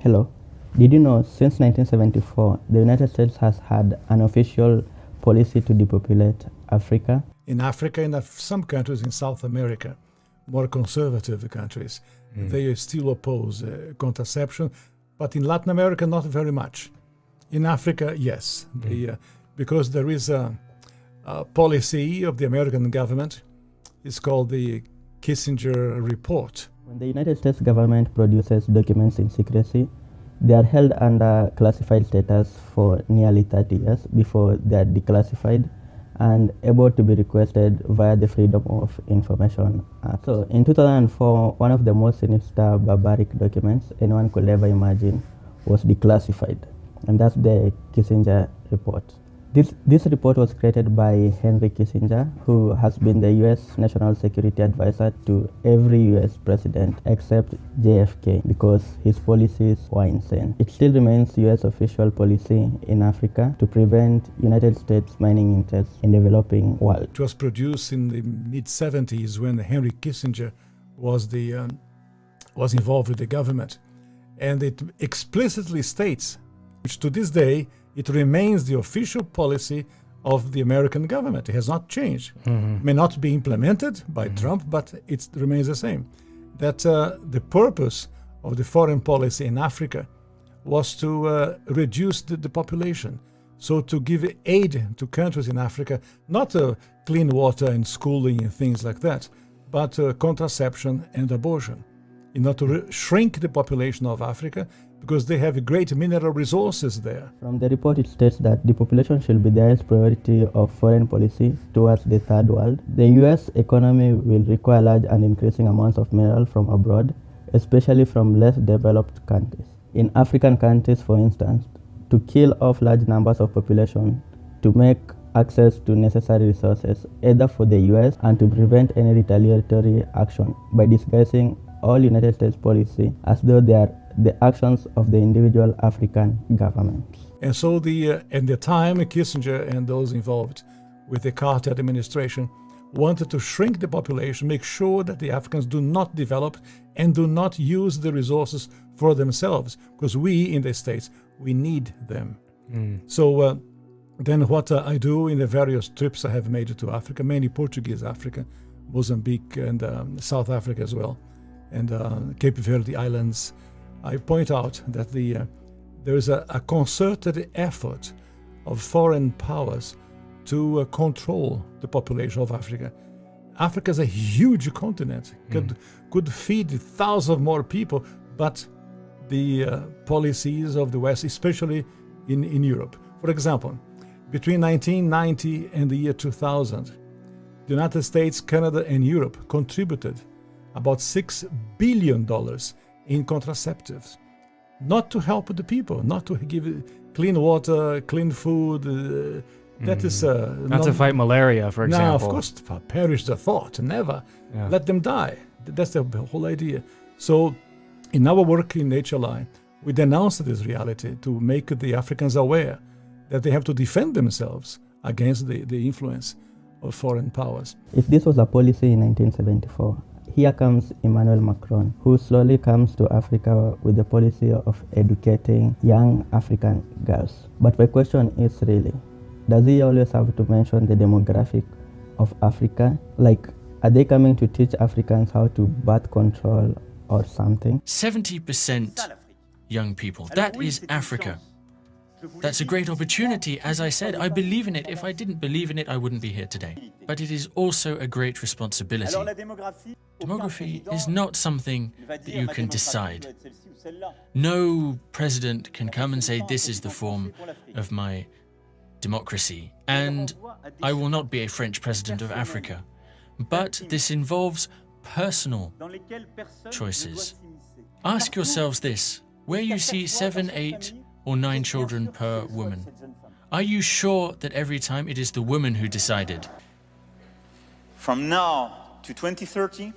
Hello. Did you know since 1974, the United States has had an official policy to depopulate Africa? In Africa and some countries in South America, more conservative countries, they still oppose contraception, but in Latin America, not very much. In Africa, yes, because there is a policy of the American government. It's called the Kissinger Report. When the United States government produces documents in secrecy, they are held under classified status for nearly 30 years before they are declassified and able to be requested via the Freedom of Information Act. So in 2004, one of the most sinister, barbaric documents anyone could ever imagine was declassified, and that's the Kissinger Report. This report was created by Henry Kissinger, who has been the US National Security Advisor to every US president except JFK because his policies were insane. It still remains US official policy in Africa to prevent United States mining interests in the developing world. It was produced in the mid-70s when Henry Kissinger was involved with the government. And it explicitly states, which to this day, it remains the official policy of the American government. It has not changed. It may not be implemented by Trump, but it remains the same. That the purpose of the foreign policy in Africa was to reduce the population. So to give aid to countries in Africa, not clean water and schooling and things like that, but contraception and abortion, in order to shrink the population of Africa, because they have great mineral resources there. From the report, it states that depopulation should be the highest priority of foreign policy towards the third world. The US economy will require large and increasing amounts of mineral from abroad, especially from less developed countries. In African countries, for instance, to kill off large numbers of population, to make access to necessary resources, either for the US and to prevent any retaliatory action by disguising all United States policy as though they are the actions of the individual African governments. And so at the time, Kissinger and those involved with the Carter administration wanted to shrink the population, make sure that the Africans do not develop and do not use the resources for themselves, because we in the States, we need them. So then what I do in the various trips I have made to Africa, mainly Portuguese Africa, Mozambique and South Africa as well, and Cape Verde Islands, I point out that there is a concerted effort of foreign powers to control the population of Africa. Africa is a huge continent, could feed thousands of more people, but the policies of the West, especially in Europe. For example, between 1990 and the year 2000, the United States, Canada, and Europe contributed about $6 billion in contraceptives, not to help the people, not to give clean water, clean food. That is not to fight malaria, for example. No, of course, perish the thought, never. Let them die. That's the whole idea. So in our work in HLI, we denounced this reality to make the Africans aware that they have to defend themselves against the influence of foreign powers. If this was a policy in 1974, here comes Emmanuel Macron, who slowly comes to Africa with the policy of educating young African girls. But my question is really, does he always have to mention the demographic of Africa? Like, are they coming to teach Africans how to birth control or something? 70% young people. That is Africa. That's a great opportunity. As I said, I believe in it. If I didn't believe in it, I wouldn't be here today. But it is also a great responsibility. Demography is not something that you can decide. No president can come and say, this is the form of my democracy, and I will not be a French president of Africa. But this involves personal choices. Ask yourselves this: where you see 7, 8, or 9 children per woman, are you sure that every time it is the woman who decided? From now to 2030,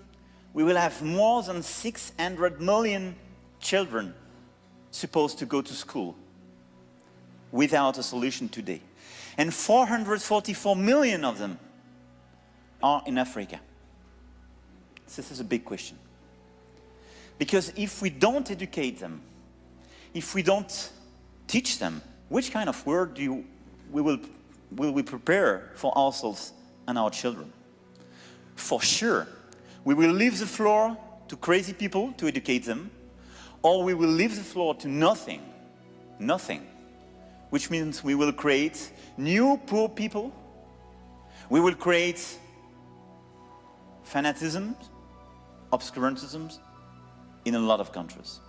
we will have more than 600 million children supposed to go to school without a solution today. And 444 million of them are in Africa. This is a big question. Because if we don't educate them, if we don't teach them, which kind of world will we prepare for ourselves and our children? For sure, we will leave the floor to crazy people to educate them, or we will leave the floor to nothing, which means we will create new poor people, we will create fanaticism, obscurantisms in a lot of countries.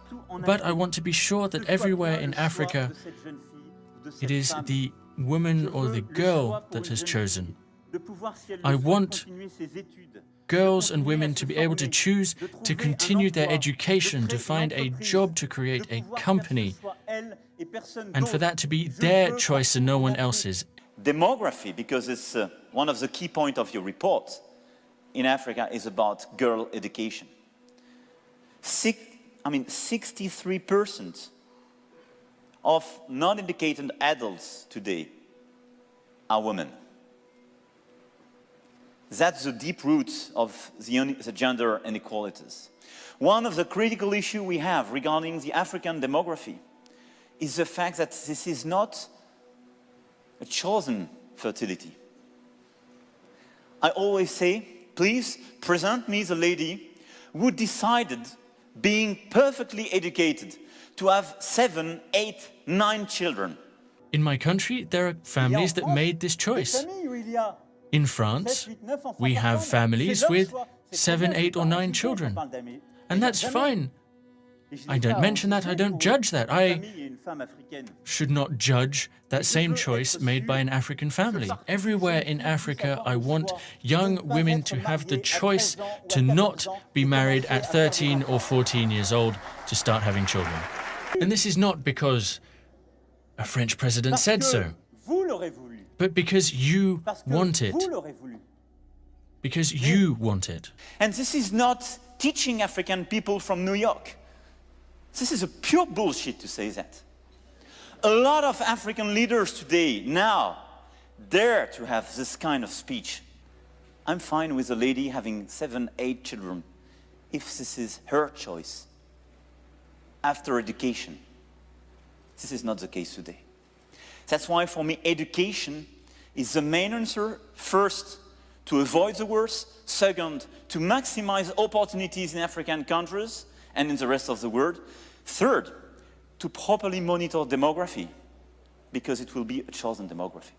But I want to be sure that everywhere in Africa, it is the woman or the girl that has chosen. I want girls and women to be able to choose to continue their education, to find a job, to create a company, and for that to be their choice and no one else's. Demography, because it's one of the key points of your report in Africa, is about girl education. 63% of non-educated adults today are women. That's the deep root of the gender inequalities. One of the critical issues we have regarding the African demography is the fact that this is not a chosen fertility. I always say, please present me the lady who decided, being perfectly educated, to have 7, 8, 9 children. In my country, there are families that made this choice. In France, we have families with 7, 8, or 9 children. And that's fine. I don't mention that, I don't judge that. I should not judge that same choice made by an African family. Everywhere in Africa, I want young women to have the choice to not be married at 13 or 14 years old to start having children. And this is not because a French president said so, but because you want it. Because you want it. And this is not teaching African people from New York. This is a pure bullshit to say that. A lot of African leaders today now dare to have this kind of speech. I'm fine with a lady having 7, 8 children if this is her choice after education. This is not the case today. That's why for me education is the main answer. First, to avoid the worst. Second, to maximize opportunities in African countries and in the rest of the world. Third, to properly monitor demography, because it will be a chosen demography.